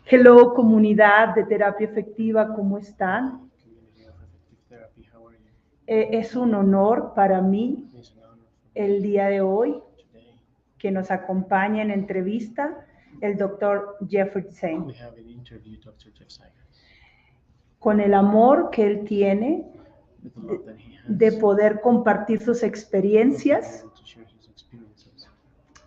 Hello, comunidad de terapia efectiva, ¿cómo están? Community of Effective Therapy, how are you? Es un honor para mí It's an honor for me el día de hoy today. que nos acompañe en entrevista el doctor Jeffrey Tseng. We have an interview, Dr. Jeff Sykes, Con el amor que él tiene with the love that he de has, poder compartir sus of being experiencias, able to share his experiences.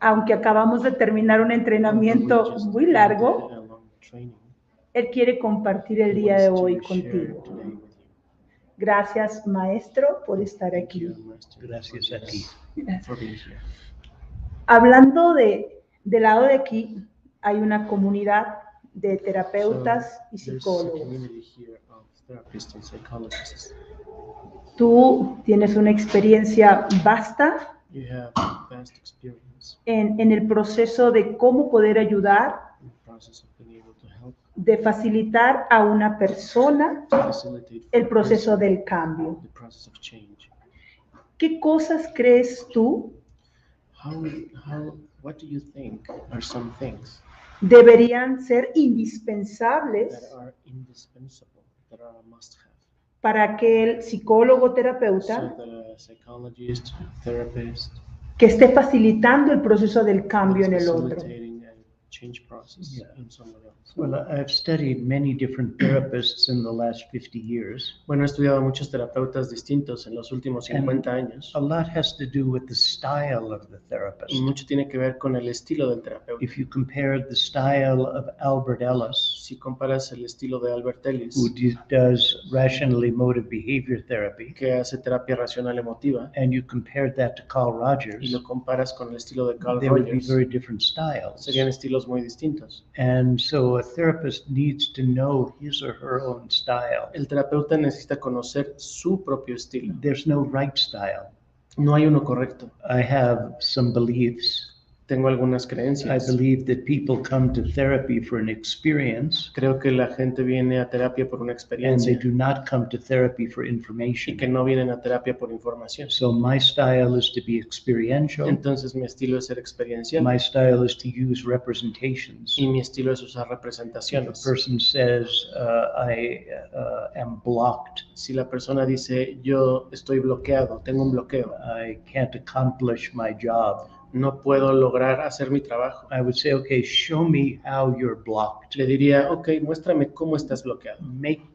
aunque acabamos de terminar un Although we entrenamiento just muy ended largo, a long training, él quiere compartir el he día de wants hoy to share contigo. today with you. Gracias, maestro, por estar Thank aquí. you, Master, Gracias a ti. for being here. Hablando del lado de aquí, hay una comunidad de terapeutas y There's a psicólogos. community here of therapists and psychologists. Tú tienes una experiencia vasta You have vast experience en el proceso de cómo poder ayudar, in the process of being able to help de facilitar a una persona facilitate for el a proceso person del cambio. the process of change. ¿Qué cosas crees tú What do you think are some things deberían ser that indispensables are indispensable, that are a must-have, para que el psicólogo so terapeuta that a psychologist, therapist, que esté facilitando el proceso del that cambio is en el otro? facilitating a change process Yeah. in someone else? Well, I've studied many different therapists in the last 50 years. Bueno, he estudiado a muchos terapeutas distintos en los últimos 50 años A lot has to do with the style of the therapist. y mucho tiene que ver con el estilo del terapeuta. If you compare the style of Albert Ellis, Si comparas el estilo de Albert Ellis, who does rational emotive behavior therapy, que hace terapia racional emotiva, and you compare that to Carl y Rogers, lo comparas con el estilo de Carl there would be Rogers, very different styles. serían estilos muy distintos. And so a therapist needs to know his or her own style. El terapeuta necesita conocer su propio estilo. There's no right style. No hay uno correcto. I have some beliefs. Tengo algunas I creencias. believe that people come to therapy for an experience, Creo que la gente viene a terapia por una and they experiencia do not come to therapy for y que information. no vienen a terapia por información. So my style is to be experiential. Entonces mi estilo es ser experiencial My style is to use representations. y mi estilo es usar If a representaciones. person says, I am blocked, Si la persona dice yo estoy bloqueado, tengo un bloqueo, I can't accomplish my job, no puedo lograr hacer mi trabajo, I would say, okay, show me how you're blocked. le diría, ok, muéstrame cómo estás bloqueado.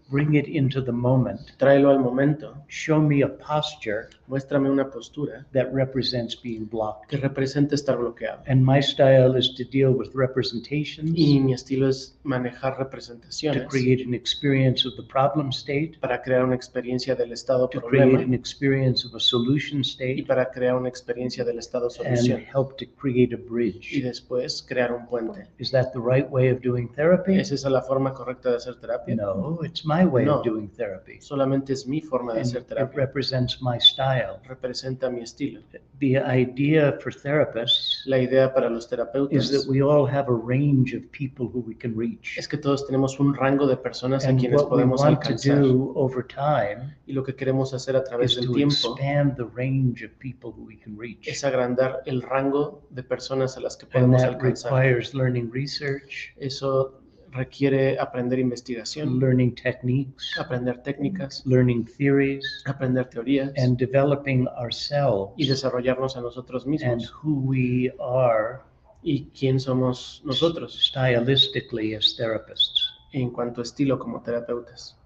Bring it into the moment. Tráelo al momento, Show me a posture muéstrame una postura that represents being blocked. que represente estar bloqueado. And my style is to deal with representations, Y mi estilo es manejar to representaciones create an experience of the problem state, para crear una experiencia del estado to create problema an experience of a solution y state, para crear una experiencia del estado and solución help to create a y bridge. después crear un puente. Is that the right way of doing therapy? ¿Es esa la forma correcta de hacer terapia? No, it's my way No. of doing therapy. Solamente es mi forma de And hacer it terapia. represents my style. Representa mi estilo. The idea for therapists La idea para los is terapeutas that we all have a range of people who we can reach. es que todos tenemos un rango de personas a And quienes what we podemos want to alcanzar. do over time Y lo que queremos hacer a través is del to tiempo expand the range of people who we can reach. es agrandar el rango de personas a las que And podemos that alcanzar. requires learning research, Eso requiere aprender investigación, learning techniques, aprender técnicas, learning theories, aprender teorías and developing ourselves y desarrollarnos a nosotros and mismos. who we are ¿Y quién somos nosotros stylistically as therapists. en cuanto a estilo como terapeutas?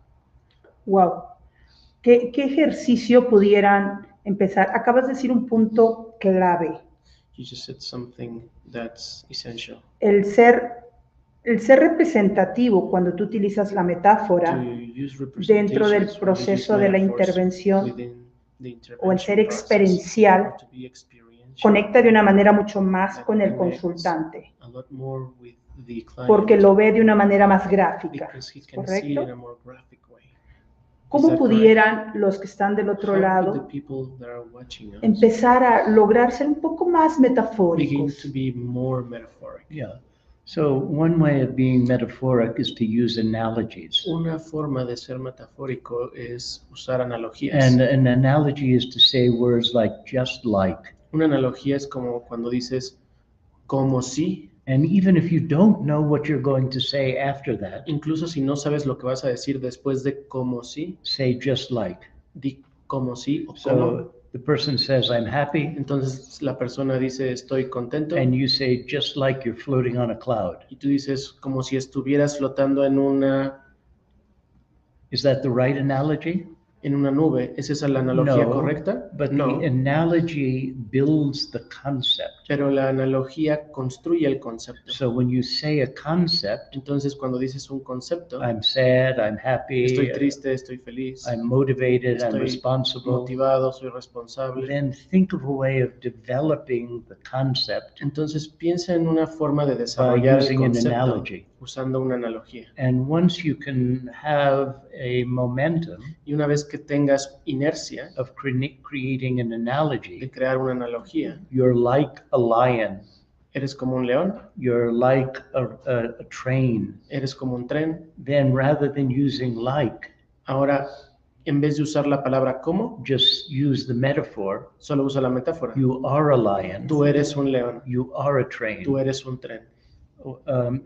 Wow. ¿Qué ejercicio pudieran empezar? Acabas de decir un punto clave. You just said something that's essential. El ser representativo cuando tú utilizas la To metáfora use dentro del representations when you use proceso de la metaphors intervención within the o el ser intervention process, experiencial or to be experiential, conecta de una manera mucho más that con el connects consultante, a lot more with the client porque lo ve de una manera más gráfica, because he can see it in a ¿correcto? more graphic way. ¿Cómo that pudieran los que están del otro How could lado the people that are watching us empezar a lograr ser un poco más begin metafóricos? to be more metaphoric? Yeah. So one way of being metaphoric is to use analogies. Una forma de ser metafórico es usar analogías. And an analogy is to say words like just like Una analogía es como cuando dices como si And even if you don't know what you're going to say after that, Incluso si no sabes lo que vas a decir después de como si, say just like. di como si o como. So the person says, I'm happy, Entonces la persona dice estoy contento and you say just like you're floating on a cloud. y tú dices como si estuvieras flotando en una Is that the right analogy? nube. ¿Es esa la analogía No, correcta? but No, the analogy builds the concept. pero la analogía construye el concepto. So when you say a concept, Entonces cuando dices un concepto, I'm sad, I'm happy, estoy triste, estoy feliz, I'm motivated, I'm estoy responsible, motivado, soy responsable. then think of a way of developing the concept Entonces piensa en una forma de by desarrollar el using an concepto analogy. usando una analogía. And once you can have a momentum Y una vez que tengas inercia of creating an de analogy, crear una analogía, you're like a lion, eres como un león, you're like a train. eres como un tren. Then rather than using like, Ahora, en vez de usar la palabra como, just use the metaphor. solo usa la metáfora. You are a lion, Tú eres un león, you are a tú train. eres un tren.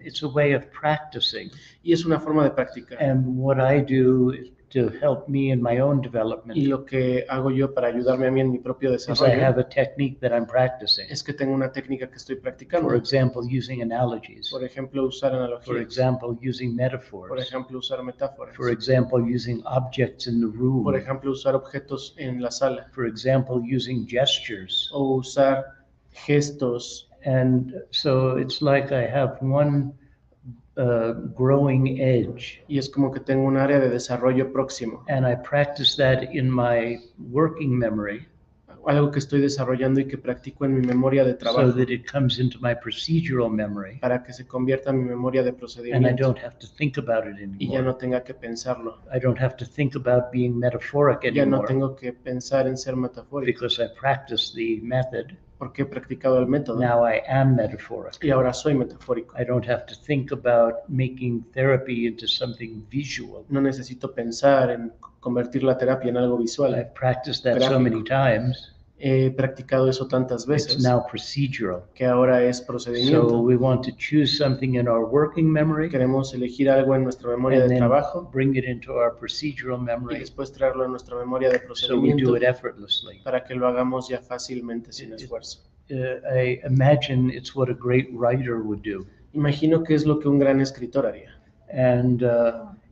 It's a way of practicing. Y es una forma de practicar. And what I do to help me in my own Y development lo que hago yo para ayudarme a mí en mi propio is I desarrollo have a technique that I'm practicing. es que tengo una técnica que estoy practicando. For example, using analogies. Por ejemplo, usar For analogías. example, using Por metaphors. ejemplo, usar metáforas. For example, using objects in the room. Por ejemplo, usar objetos en la sala. For example, using gestures. O usar gestos. And so it's like I have one growing edge, Y es como que tengo un área de desarrollo próximo. and I practice that in my working memory Algo que estoy desarrollando y que practico en mi memoria de so trabajo. that it comes into my procedural memory, Para que se convierta en mi memoria de and I procedimiento. don't have to think about it Y ya anymore. no tenga que pensarlo. I don't have to think about being metaphoric Ya no anymore tengo que pensar en ser metafórico. because I practiced the method. Porque he practicado el método. Now I am metaphoric. Y ahora soy metafórico. I don't have to think about making therapy into something visual. No necesito pensar en convertir la terapia en algo visual. I've practiced that so Gráfico. many times. He practicado eso tantas It's veces now procedural. que ahora es So procedimiento. we want to choose something in our working memory Queremos elegir algo en nuestra memoria and de then trabajo bring it into our procedural y memory después traerlo a nuestra memoria de so we procedimiento do it effortlessly. para que lo hagamos ya fácilmente sin esfuerzo. I imagine it's what a great writer would do. Imagino que es lo que un gran escritor haría. And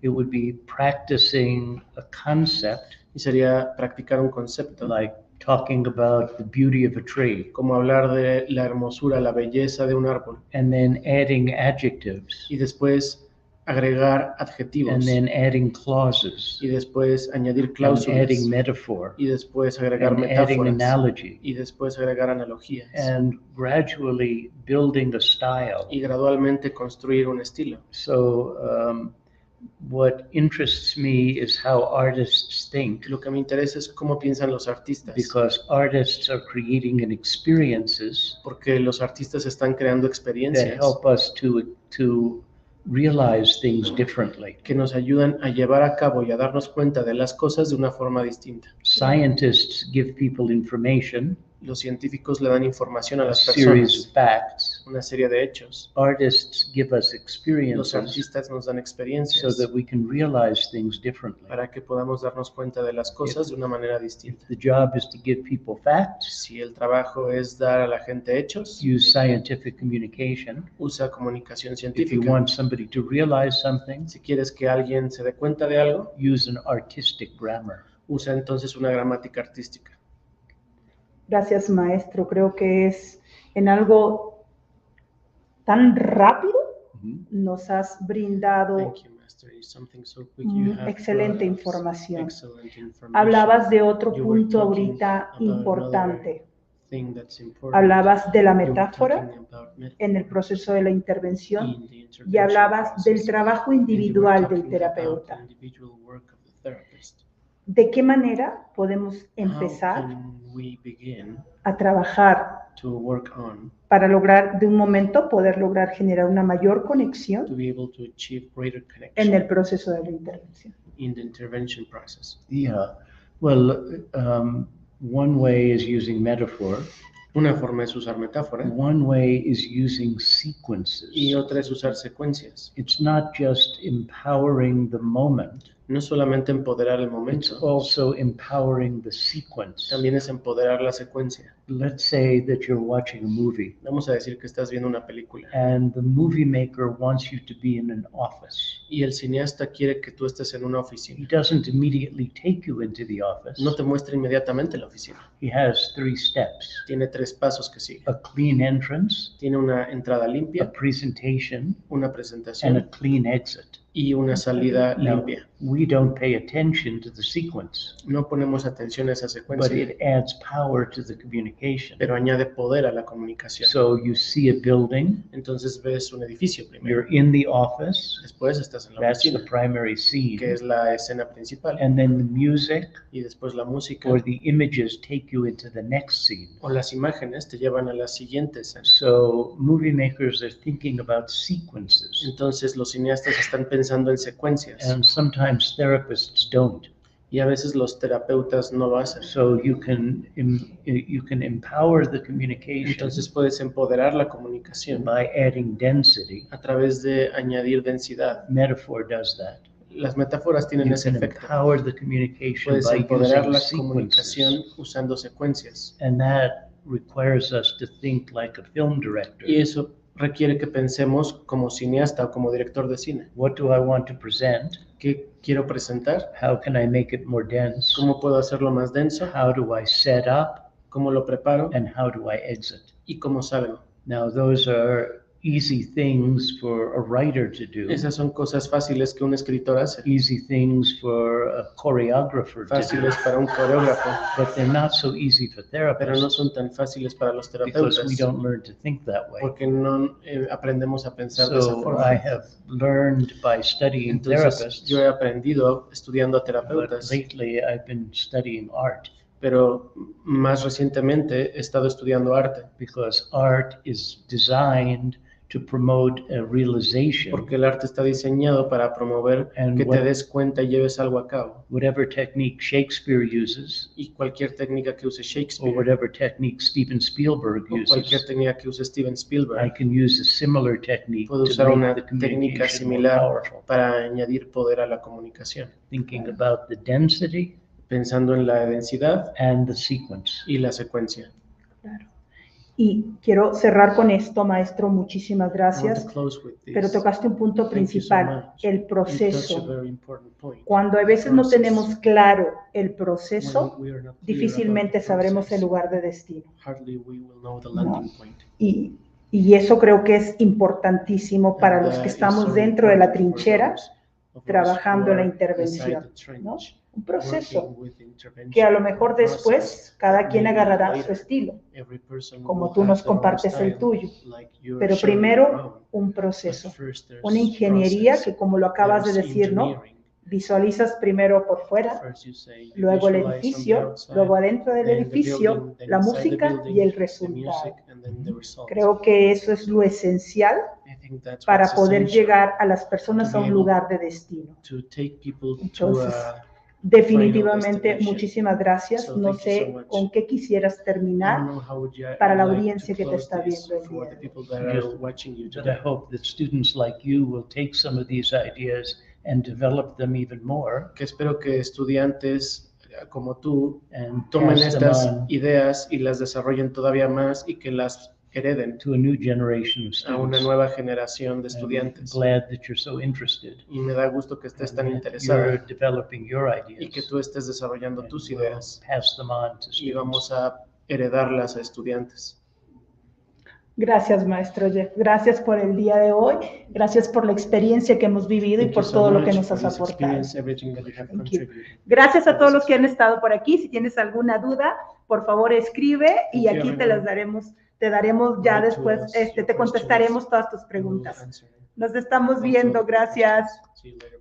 it would be practicing a concept Y sería practicar un concepto, like talking about the beauty of a tree como hablar de la hermosura, la belleza de un árbol and then adding adjectives y después agregar adjetivos and then adding clauses y después añadir and cláusulas adding metaphor y después agregar and adding metáforas analogy y después agregar analogías and gradually building a style. y gradualmente construir un estilo. So what interests me is how artists think, Lo que me interesa es cómo piensan los artistas, because artists are creating an experiences porque los artistas están creando that experiencias help us to realize things differently. que nos ayudan a llevar a cabo y a darnos cuenta de las cosas de una forma distinta. Scientists give people information, Los científicos le dan información a a las series of personas, facts. una serie de hechos. Artists give us Los experiences artistas nos dan so experiencias that we can realize things differently. para que podamos darnos cuenta de las cosas de una manera distinta. The job is to give people facts, Si el trabajo es dar a la gente hechos, use scientific communication. usa comunicación If you científica. want somebody to realize something, Si quieres que alguien se dé cuenta de algo, use an artistic grammar. usa entonces una gramática artística. Gracias, maestro. Creo que es en algo tan rápido nos has brindado Thank you, Master. It's something so quick you have excelente brought us información. excellent information. Hablabas de otro You were punto talking ahorita about importante. another thing that's important. Hablabas de la You were metáfora talking about metaphor en el proceso de la intervención in the y intervention hablabas del process. trabajo And you were individual del talking about the terapeuta. individual work of the therapist. ¿De qué manera podemos How empezar can we begin a trabajar to work on para lograr de un momento poder lograr generar una mayor conexión to be able to achieve greater en el connection proceso de la intervención? in the intervention process? Yeah. Well, one way is using metaphor. Una forma es usar metáfora One way is using sequences. y otra es usar secuencias. It's not just empowering the moment, No es solamente empoderar el it's momento, also empowering the sequence. también es empoderar la secuencia. Let's say that you're watching a movie Vamos a decir que estás viendo una película and the movie maker wants you to be in an office. y el cineasta quiere que tú estés en una He oficina. doesn't immediately take you into the office. No te muestra inmediatamente la oficina. He has 3 steps: Tiene 3 pasos que sigue. a clean entrance, Tiene una entrada a limpia, presentation, una and a presentación clean exit. y una salida Now, limpia. we don't pay attention to the sequence, No ponemos atención a esa but secuencia, it adds power to the communication. pero añade poder a la comunicación. So you see a building, Entonces ves un edificio primero, you're in the office, después estás en la that's the oficina, primary que scene, es la escena principal, and then the music y después la música or the images take you into the next scene. o las imágenes te llevan a la siguiente escena. So movie makers are thinking about sequences, Entonces los cineastas están pensando en secuencias and sometimes therapists don't. y a veces los terapeutas no lo hacen. So you can empower the communication Entonces puedes empoderar la comunicación by adding density. a través de añadir densidad. Metaphor does that. Las metáforas tienen You ese can efecto. empower the communication Puedes by empoderar using la sequences, comunicación usando secuencias. and that requires us to think like a film director. Y eso requiere que pensemos como cineasta o como director de cine. What do I want to present? ¿Qué quiero presentar? How can I make it more dense? ¿Cómo puedo hacerlo más denso? How do I set up? ¿Cómo lo preparo? And how do I exit? ¿Y cómo salgo? Now, those are easy things for a writer to do, Esas son cosas fáciles que un escritor hace, easy things for a choreographer to do, fáciles para un coreógrafo, but they're not so easy for pero no therapists son tan fáciles para los because terapeutas we don't learn to think that way. porque no aprendemos a pensar de esa So I forma. have learned by studying Entonces therapists, yo he aprendido estudiando a but terapeutas, lately I've been studying art pero más recientemente he estado estudiando arte because art is designed to promote a realization. porque el arte está diseñado para promover And que te what- des cuenta y lleves algo a cabo. Whatever technique Shakespeare uses, Y cualquier técnica que use or Shakespeare whatever technique Steven Spielberg o cualquier uses, técnica que use Steven I Spielberg can use a similar technique puedo to usar make una the técnica communication more similar powerful. para añadir poder a la comunicación, Thinking about the density pensando en la densidad and the sequence. y la secuencia. Claro. Y quiero cerrar con esto, maestro, muchísimas I want gracias, to close with this. pero tocaste un punto Thank you so principal, much. el You touched a proceso. very important point. Cuando a veces no Process. tenemos claro el proceso, When we are not clear difícilmente about the sabremos process, el lugar de destino. hardly we will know the landing point. Y eso creo que es importantísimo para And los que is estamos so dentro de la important for trinchera, those of us trabajando who en la are intervención, inside the trench, ¿no? Un proceso working with intervention, que a lo mejor process. después cada quien Maybe agarrará later, su estilo, every person como will tú have nos their own compartes el style, tuyo. like you're Pero sharing your primero own. un But proceso, first there's una ingeniería process. que, como lo acabas de There's decir, ¿no? engineering. Visualizas primero por fuera, First you say you luego el visualize on the edificio, outside, luego adentro del then the edificio, building, then la inside the música building, y el the resultado. music, and then the result. Creo que eso es lo esencial I think that's para what's poder essential, llegar a las personas to a be un able lugar de destino. to take people to Entonces, a definitivamente, destination. muchísimas gracias. So No thank you so sé much. con qué quisieras I don't terminar know how would you para la like to audiencia que te close está this viendo el for día the de hoy. people that are Just watching you But I today. hope that students like you will take some of these ideas and develop them even more Que espero que estudiantes como tú and tomen pass them estas on ideas y las desarrollen todavía más y que las hereden to a new generation of a una students. nueva generación de I'm estudiantes. glad that you're so interested Y me da gusto que estés tan and that interesada you're developing your y que ideas. tú estés desarrollando And tus we'll ideas pass them on to y students. vamos a heredarlas a estudiantes. Gracias, maestro Jeff. Gracias por el día de hoy. Gracias por la experiencia que hemos vivido y Thank por you so todo lo que much nos for has this aportado. experience, everything that you have Thank you. contributed. Gracias a todos los que han estado por aquí. Si tienes alguna duda, por favor escribe y Thank you, aquí te everyone. las daremos. Te daremos ya Write to después, us your te contestaremos todas tus We'll preguntas. answer them. Nos estamos Also, viendo. Gracias. See you later.